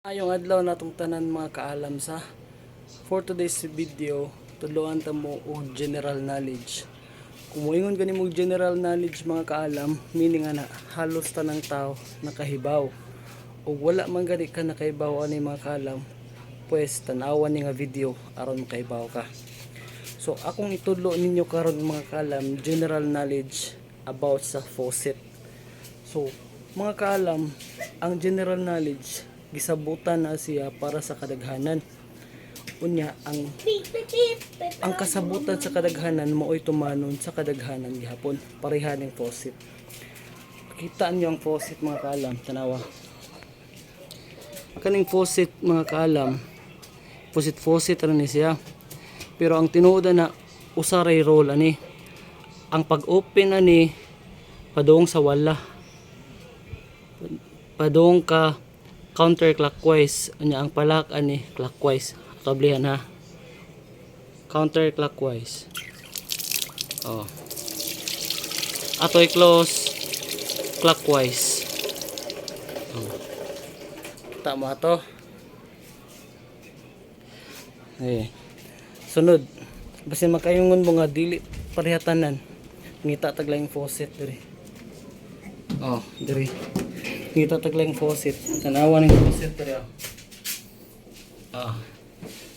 Ayong adlaw natong tanan mga kaalam sa for today's video tuluan ta mo og general knowledge. Kung moingon gani mo general knowledge mga kaalam, meaning ana halos tanang tao nakahibaw. Ug wala man gani ka nakahibaw ani mga kaalam, pues tanawan ni nga video aron makahibaw ka. So akong itudlo ninyo karon mga kaalam general knowledge about sa faucet. So mga kaalam, ang general knowledge gisabutan na siya para sa kadaghanan. Unya ang kasabutan sa kadaghanan mao'y tumanon sa kadaghanan gihapon pareha ning faucet. Kita niyo ang faucet mga kaalam, tanawa. Kaning faucet mga kaalam, faucet ra ni siya. Pero ang tinuod na usaray roll ani. Ang pag-open ani padung sa wala. Padung ka counterclockwise, anya ang palak ani clockwise. Kablihan ha. Counterclockwise. Oh. Atoy close clockwise. Oh. Tama to. Sunod. Basin makayungon mo nga dili parehatanan. Ngita taglayng faucet diri. Oh, diri. Ngita taglayng faucet. Tanawa ning faucet diri.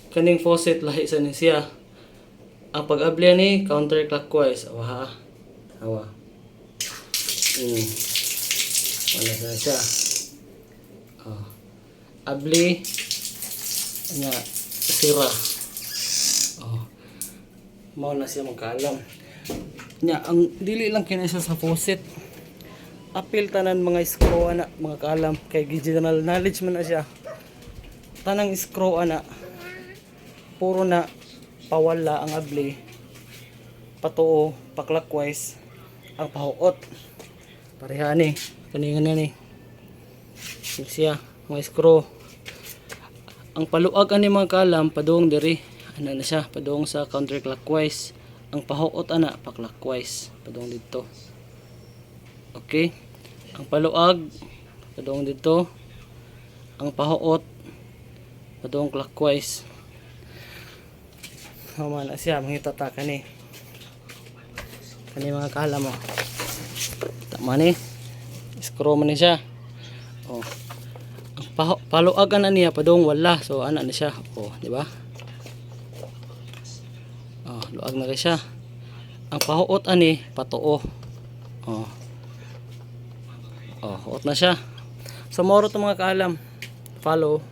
Kaning faucet lahi sa ni siya. Ang pag-abli ni counterclockwise. Awa. Wala sa siya. Abli nya sira. Mao na siya magkaalam. Nya ang dili lang kini siya sa faucet. Apil tanan mga screw ana mga kaalam kay general knowledge man na siya. Tanang screw ana puro na pawala ang abli, patuo, pa-clockwise ang pahuot. Pareha ni kaningan na ni siya mga screw. Ang paluag ani mga kaalam padung diri ana na siya padung sa counterclockwise. Ang pahuot ana pa-clockwise padung dito. Okay, ang paluag padung dito, ang pahuot padung clockwise. Mama na siya mangitata kani mga kaalam mo. Tama ni screw man ni siya. Ang paluag ana niya padung wala, so ana na siya. Di ba? Luag na kay siya. Ang pahuot ani patuo. Huot na siya. So moro to mga kaalam. Follow.